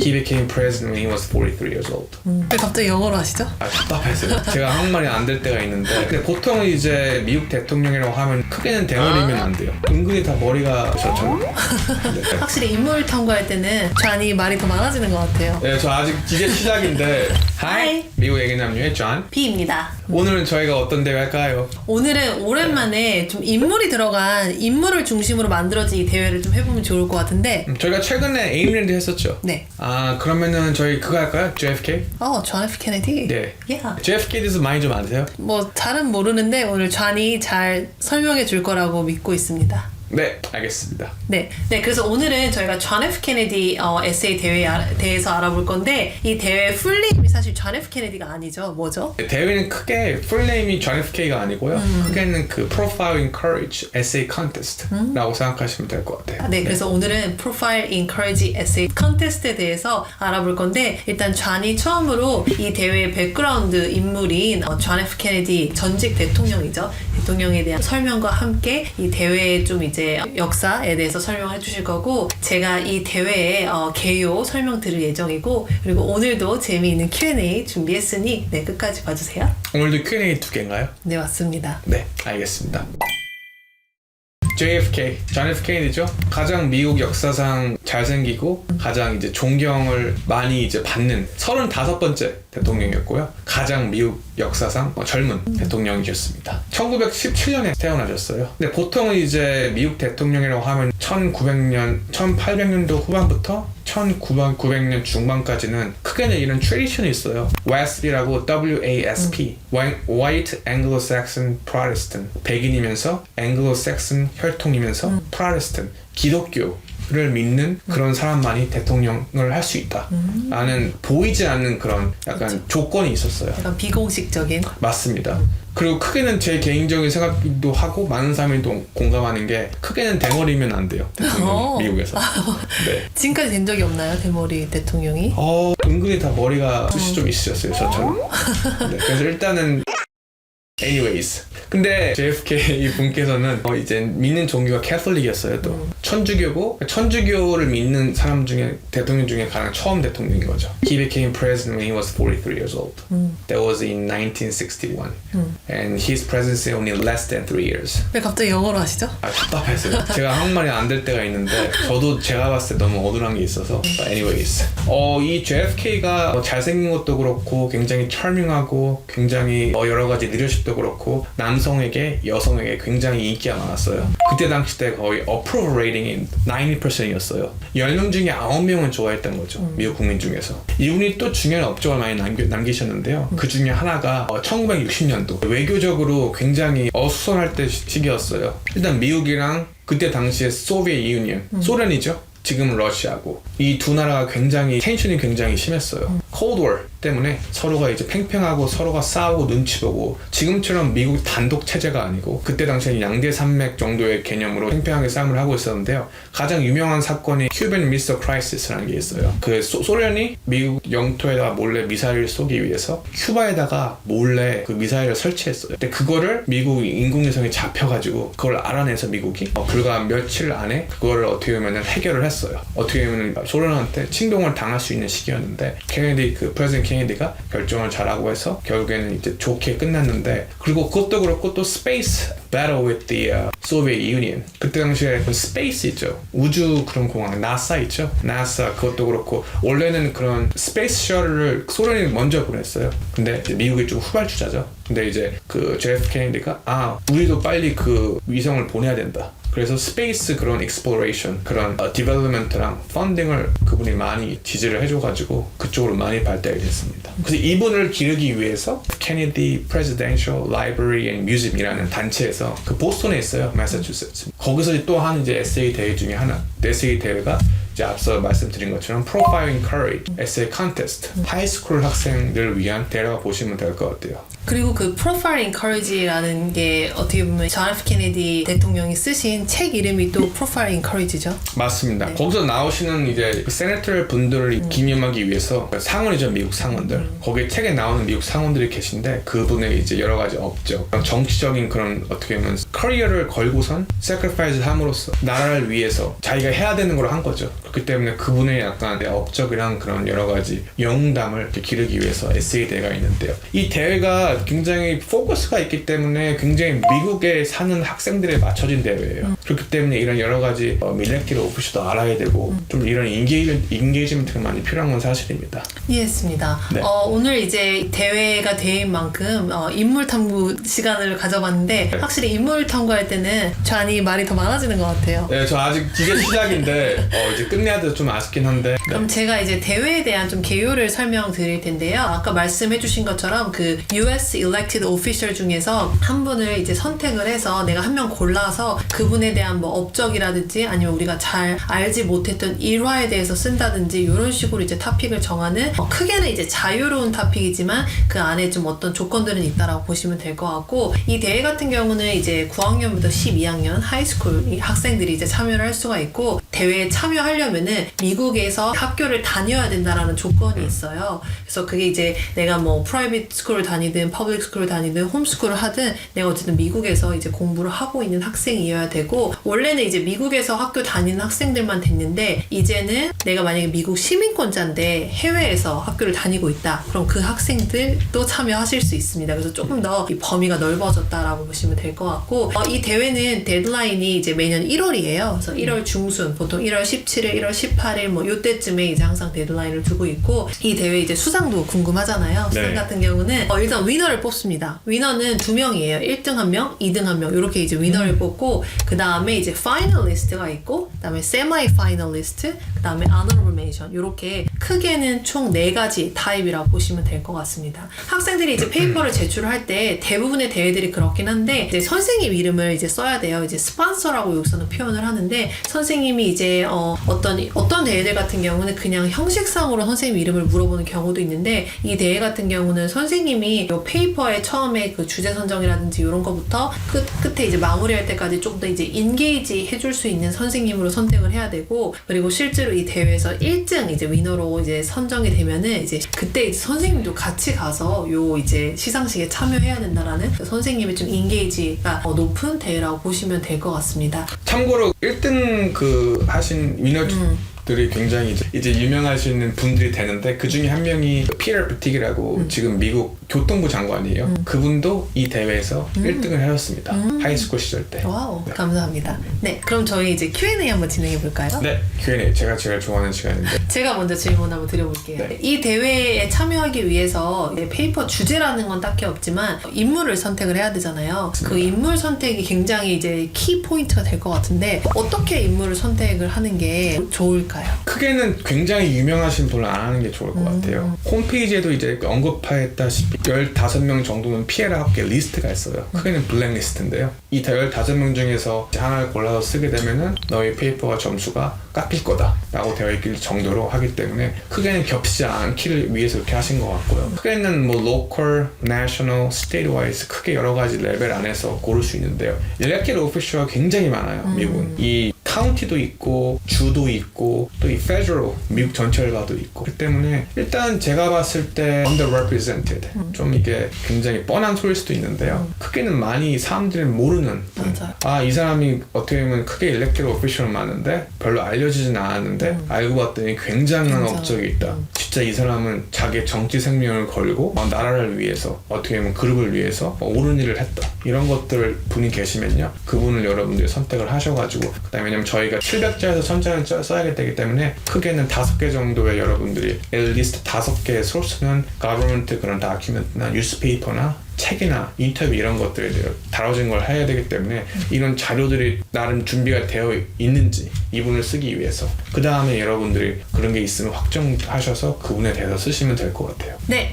He became president when he was 43 years old. 왜 갑자기 영어로 하시죠? 답답했어요. 제가 한국말이 안 될 때가 있는데 근데 보통 이제 미국 대통령이라고 하면 크게는 대머리면 안 돼요. 은근히 다 머리가 저처럼. 네. 확실히 인물 탐구할 때는 존이 말이 더 많아지는 것 같아요. 네, 저 아직 이제 시작인데 Hi. 미국 얘기 남녀의 존. B입니다. 오늘은 저희가 어떤 대회 할까요? 오늘은 오랜만에 좀 인물이 들어간 인물을 중심으로 만들어진 이 대회를 좀 해보면 좋을 것 같은데 저희가 최근에 에임랜드 했었죠? 네. 아 그러면은 저희 그거 할까요? JFK? 존 F 케네디? 네. Yeah. JFK에 대해서 많이 좀 아세요? 뭐 잘은 모르는데 오늘 존이 잘 설명해 줄 거라고 믿고 있습니다. 네, 알겠습니다. 네, 그래서 오늘은 저희가 존 F 케네디 에세이 대회에 대해서 알아볼 건데 이 대회 풀네임이 사실 존 F 케네디가 아니죠. 뭐죠? 대회는 크게 풀네임이 존 FK가 아니고요. 크게는 그 Profile in Courage Essay Contest라고 생각하시면 될 것 같아요. 네, 그래서 오늘은 Profile in Courage Essay Contest에 대해서 알아볼 건데 일단 존이 처음으로 이 대회의 백그라운드 인물인 존 F 케네디 전직 대통령이죠. 대통령에 대한 설명과 함께 이 대회의 좀 이제 역사에 대해서 설명해 주실 거고 제가 이 대회의 개요 설명 드릴 예정이고 그리고 오늘도 재미있는 Q&A 준비했으니 네, 끝까지 봐주세요. 오늘도 Q&A 2개인가요? 네, 맞습니다. 네, 알겠습니다. JFK, 존 F 케네디죠. 가장 미국 역사상 잘생기고 가장 이제 존경을 많이 이제 받는 35번째 대통령이었고요. 가장 미국 역사상 젊은 대통령이셨습니다. 1917년에 태어나셨어요. 근데 보통은 이제 미국 대통령이라고 하면 1800년도 후반부터 1900년 중반까지는 크게는 이런 트레디션이 있어요. WASP라고 WASP, White Anglo-Saxon Protestant, 백인이면서 Anglo-Saxon 혈통이면서 Protestant, 기독교를 믿는 그런 사람만이 대통령을 할 수 있다 라는 보이지 않는 그런 약간 조건이 있었어요. 약간 비공식적인. 맞습니다. 그리고 크게는 제 개인적인 생각도 하고 많은 사람이 또 공감하는 게 크게는 대머리면 안 돼요. 대통령이 미국에서. 네. 지금까지 된 적이 없나요? 대머리 대통령이? 은근히 다 머리가 숱이 좀 있으셨어요. 저처럼. 네. 그래서 일단은 anyways. 근데 JFK 분께서는 이제 믿는 종교가 캐톨릭이었어요. 또 천주교고 천주교를 믿는 사람 중에 대통령 중에 가장 처음 대통령인 거죠. He became president when he was 43 years old. That was in 1961. And his presidency only less than 3 years. 왜 갑자기 영어로 하시죠? 답답했어요. 제가 한국말이 안 될 때가 있는데 저도 제가 봤을 때 너무 어눌한 게 있어서 anyways. 이 JFK가 잘생긴 것도 그렇고 굉장히 charming하고 굉장히 여러 가지 리더십도 그렇고 남성에게 여성에게 굉장히 인기가 많았어요. 그때 당시 때 거의 approval rating이 90%였어요. 10명 중에 9명은 좋아했던 거죠. 미국 국민 중에서. 이분이 또 중요한 업적을 많이 남기셨는데요. 그 중에 하나가 1960년도 외교적으로 굉장히 어수선할 때 시기였어요. 일단 미국이랑 그때 당시에 소비에트 유니언, 소련이죠. 지금은 러시아고 이 두 나라가 굉장히 텐션이 굉장히 심했어요. Cold War 때문에 서로가 이제 팽팽하고 서로가 싸우고 눈치 보고 지금처럼 미국 단독 체제가 아니고 그때 당시에 양대 산맥 정도의 개념으로 팽팽하게 싸움을 하고 있었는데요. 가장 유명한 사건이 Cuban Missile Crisis라는 게 있어요. 그 소련이 미국 영토에다가 몰래 미사일을 쏘기 위해서 큐바에다가 몰래 그 미사일을 설치했어요. 근데 그거를 미국 인공위성이 잡혀가지고 그걸 알아내서 미국이 불과 며칠 안에 그거를 어떻게 보면 해결을 했어요. 어떻게 보면 소련한테 침공을 당할 수 있는 시기였는데 그 프레지던트 케네디가 결정을 잘하고 해서 결국에는 이제 좋게 끝났는데 그리고 그것도 그렇고 또 스페이스 battle with the Soviet Union 그때 당시에 스페이스 있죠. 우주 그런 공항 나사 있죠. 나사 그것도 그렇고 원래는 그런 스페이스 셔틀을 소련이 먼저 보냈어요. 근데 이제 미국이 좀 후발주자죠. 근데 이제 그 JF 케네디가 우리도 빨리 그 위성을 보내야 된다. 그래서 스페이스 그런 exploration, 그런 development랑 펀딩을 그분이 많이 지지를 해줘가지고 그쪽으로 많이 발달이 됐습니다. 그래서 이분을 기르기 위해서 Kennedy Presidential Library and Museum이라는 단체에서 그 보스턴에 있어요, 매사추세츠. 거기서 또 한 이제 에세이 대회 중에 하나, 에세이 대회가 이제 앞서 말씀드린 것처럼 Profile in Courage Essay Contest 하이스쿨 학생들을 위한 대회라고 보시면 될 것 같아요. 그리고 그 Profile Encourage라는 게 어떻게 보면 존 F 케네디 대통령이 쓰신 책 이름이 또 Profile Encourage죠. 맞습니다. 네. 거기서 나오시는 이제 그 세네터 분들을 기념하기 위해서 상원이죠, 미국 상원들. 거기에 책에 나오는 미국 상원들이 계신데 그분의 이제 여러 가지 업적, 정치적인 그런 어떻게 보면 커리어를 걸고선 sacrifice 함으로써 나라를 위해서 자기가 해야 되는 걸 한 거죠. 그렇기 때문에 그분의 약간 업적이랑 그런 여러 가지 영웅담을 이렇게 기르기 위해서 에세이 대회가 있는데요. 이 대회가 굉장히 포커스가 있기 때문에 굉장히 미국에 사는 학생들에 맞춰진 대회예요. 그렇기 때문에 이런 여러 가지 밀레키를 오피스도 알아야 되고 좀 이런 인게이지먼트가 많이 필요한 건 사실입니다. 이해했습니다. 네. 오늘 이제 대회가 대회인 만큼 인물 탐구 시간을 가져봤는데 네. 확실히 인물 탐구할 때는 존이 말이 더 많아지는 것 같아요. 네, 저 아직 이게 시작인데 이제 끝내야 돼서 좀 아쉽긴 한데. 그럼 제가 이제 대회에 대한 좀 개요를 설명드릴 텐데요. 아까 말씀해주신 것처럼 그 US elected official 중에서 한 분을 이제 선택을 해서 내가 한 명 골라서 그분에 대한 뭐 업적이라든지 아니면 우리가 잘 알지 못했던 일화에 대해서 쓴다든지 이런 식으로 이제 토픽을 정하는 크게는 이제 자유로운 토픽이지만 그 안에 좀 어떤 조건들은 있다라고 보시면 될 것 같고 이 대회 같은 경우는 이제 9학년부터 12학년 하이스쿨 학생들이 이제 참여를 할 수가 있고 대회에 참여하려면은 미국에서 학교를 다녀야 된다라는 조건이 있어요. 그래서 그게 이제 내가 뭐 프라이빗 스쿨을 다니든 퍼블릭 스쿨을 다니든 홈스쿨을 하든 내가 어쨌든 미국에서 이제 공부를 하고 있는 학생이어야 되고 원래는 이제 미국에서 학교 다니는 학생들만 됐는데 이제는 내가 만약에 미국 시민권자인데 해외에서 학교를 다니고 있다. 그럼 그 학생들도 참여하실 수 있습니다. 그래서 조금 더 이 범위가 넓어졌다라고 보시면 될 것 같고 이 대회는 데드라인이 이제 매년 1월이에요. 그래서 1월 중순 보통 1월 17일, 1월 18일 뭐 요때쯤에 이제 항상 데드라인을 두고 있고 이 대회 이제 수상도 궁금하잖아요. 수상 네. 같은 경우는 일단 위너를 뽑습니다. 위너는 2명이에요. 1등 1명, 2등 1명 이렇게 이제 위너를 뽑고 그 다음에 이제 파이널리스트가 있고 그 다음에 세마이 파이널리스트 그 다음에 honorable mention 이렇게 크게는 총 4가지 타입이라고 보시면 될 것 같습니다. 학생들이 이제 페이퍼를 제출할 때 대부분의 대회들이 그렇긴 한데 이제 선생님 이름을 이제 써야 돼요. 이제 스폰서라고 여기서는 표현을 하는데 선생님이 이제 어떤 대회들 같은 경우는 그냥 형식상으로 선생님 이름을 물어보는 경우도 있는데 이 대회 같은 경우는 선생님이 이 페이퍼의 처음에 그 주제 선정이라든지 이런 거부터 끝에 이제 마무리할 때까지 조금 더 이제 인게이지 해줄 수 있는 선생님으로 선택을 해야 되고 그리고 실제로 이 대회에서 1등 이제 위너로 이제 선정이 되면은 이제 그때 이제 선생님도 같이 가서 요 이제 시상식에 참여해야 된다라는 선생님의 좀 인게이지가 높은 대회라고 보시면 될 것 같습니다. 참고로 1등 그 하신 위너들이 굉장히 이제 유명하시는 분들이 되는데 그 중에 한 명이 피터 부틱이라고 지금 미국 교통부 장관이에요. 그분도 이 대회에서 1등을 하셨습니다. 하이스쿨 시절 때. 와우, 감사합니다. 네, 그럼 저희 이제 Q&A 한번 진행해 볼까요? 네, Q&A 제가 제일 좋아하는 시간인데. 제가 먼저 질문 한번 드려볼게요. 네. 이 대회에 참여하기 위해서 페이퍼 주제라는 건 딱히 없지만 인물을 선택을 해야 되잖아요. 그 인물 선택이 굉장히 이제 키 포인트가 될 것 같은데 어떻게 인물을 선택을 하는 게 좋을까요? 크게는 굉장히 유명하신 분을 안 하는 게 좋을 것 같아요. 홈페이지에도 이제 언급했다시피 15명 정도는 피해라 학계 리스트가 있어요. 크게는 블랙리스트인데요. 이 15명 중에서 하나를 골라서 쓰게 되면은 너의 페이퍼가 점수가 깎일 거다 라고 되어 있길 정도로 하기 때문에 크게는 겹치지 않기를 위해서 이렇게 하신 것 같고요. 크게는 뭐 local, national, state-wise 크게 여러 가지 레벨 안에서 고를 수 있는데요. elected official가 굉장히 많아요. 미국은. 이 카운티도 있고 주도 있고 또 이 federal 미국 전체를 봐도 있고 그렇기 때문에 일단 제가 봤을 때 underrepresented 좀 이게 굉장히 뻔한 소리일 수도 있는데요. 크게는 많이 사람들이 모르는 맞아요. 이 사람이 어떻게 보면 크게 elected official 많은데 별로 알려지진 않았는데 알고 봤더니 굉장한 업적이 있다. 진짜 이 사람은 자기의 정치 생명을 걸고 나라를 위해서 어떻게 보면 그룹을 위해서 옳은 일을 했다. 이런 것들 분이 계시면요. 그분을 여러분들이 선택을 하셔가지고 그다음에 왜냐면 저희가 700자에서 1000자를 써야 되기 때문에 크게는 5개 정도의 여러분들이 앨리스트 5개의 소스는 government 그런 다큐멘트나 뉴스페이퍼나 책이나 인터뷰 이런 것들에 대해 다뤄진 걸 해야 되기 때문에 이런 자료들이 나름 준비가 되어 있는지 이분을 쓰기 위해서 그 다음에 여러분들이 그런 게 있으면 확정하셔서 그분에 대해서 쓰시면 될 것 같아요. 네.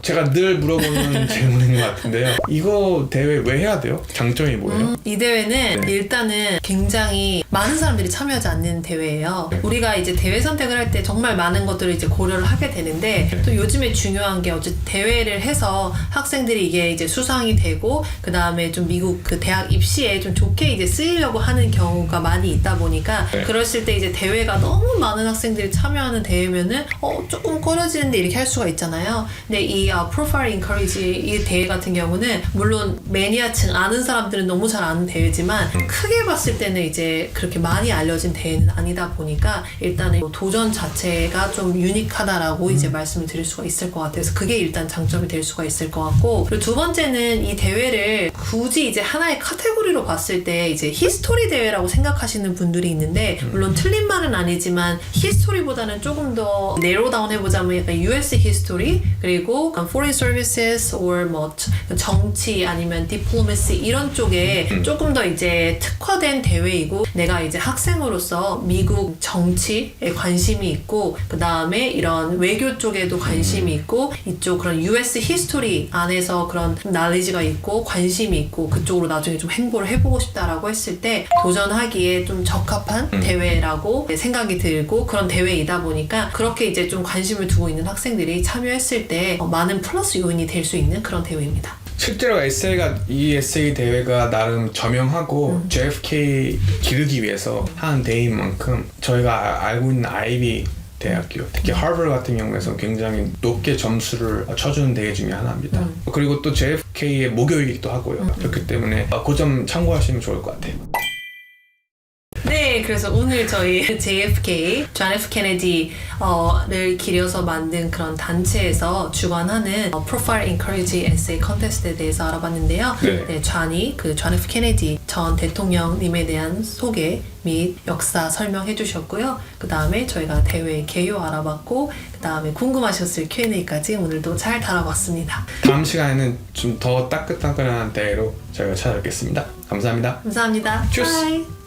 제가 늘 물어보는 질문인 것 같은데요. 이거 대회 왜 해야 돼요? 장점이 뭐예요? 이 대회는 네. 일단은 굉장히 많은 사람들이 참여하지 않는 대회예요. 우리가 이제 대회 선택을 할 때 정말 많은 것들을 이제 고려를 하게 되는데 또 요즘에 중요한 게 어쨌든 대회를 해서 학생들이 이게 이제 수상이 되고 그 다음에 좀 미국 그 대학 입시에 좀 좋게 이제 쓰이려고 하는 경우가 많이 있다 보니까 그랬을 때 이제 대회가 너무 많은 학생들이 참여하는 대회면은 조금 꺼려지는데 이렇게 할 수가 있잖아요. 근데 이 Profile Encourage 이 대회 같은 경우는 물론 매니아층 아는 사람들은 너무 잘 아는 대회지만 크게 봤을 때는 이제 그렇게 많이 알려진 대회는 아니다 보니까 일단은 도전 자체가 좀 유니크하다라고 이제 말씀을 드릴 수가 있을 것 같아서 그게 일단 장점이 될 수가 있을 것 같고 그리고 두 번째는 이 대회를 굳이 이제 하나의 카테고리로 봤을 때 이제 히스토리 대회라고 생각하시는 분들이 있는데 물론 틀린 말은 아니지만 히스토리보다는 조금 더 네로 다운 해보자면 약간 US 히스토리 그리고 foreign services or 뭐 정치 아니면 diplomacy 이런 쪽에 조금 더 이제 특화된 대회이고 내가 이제 학생으로서 미국 정치에 관심이 있고 그 다음에 이런 외교 쪽에도 관심이 있고 이쪽 그런 US 히스토리 안에서 그런 knowledge가 있고 관심이 있고 그쪽으로 나중에 좀 행보를 해보고 싶다라고 했을 때 도전하기에 좀 적합한 대회라고 생각이 들고 그런 대회이다 보니까 그렇게 이제 좀 관심을 두고 있는 학생들이 참여했을 때 많은 플러스 요인이 될 수 있는 그런 대회입니다. 실제로 이 에세이 대회가 나름 저명하고 JFK 기르기 위해서 하는 대회인 만큼 저희가 알고 있는 아이비 대학교, 특히 하버드 같은 경우에서 굉장히 높게 점수를 쳐주는 대회 중에 하나입니다. 그리고 또 JFK의 모교이기도 하고요. 그렇기 때문에 그 점 참고하시면 좋을 것 같아요. 네, 그래서 오늘 저희 JFK, 존 F 케네디를 기려서 만든 그런 단체에서 주관하는 Profile Encourage Essay Contest에 대해서 알아봤는데요. 네, 존이 존 F 케네디 전 대통령님에 대한 소개 및 역사 설명해 주셨고요. 그 다음에 저희가 대회 개요 알아봤고 그 다음에 궁금하셨을 Q&A까지 오늘도 잘 다뤄봤습니다. 다음 시간에는 좀 더 따끈따끈한 대회로 저희가 찾아뵙겠습니다. 감사합니다. 감사합니다. Tschüss. 바이.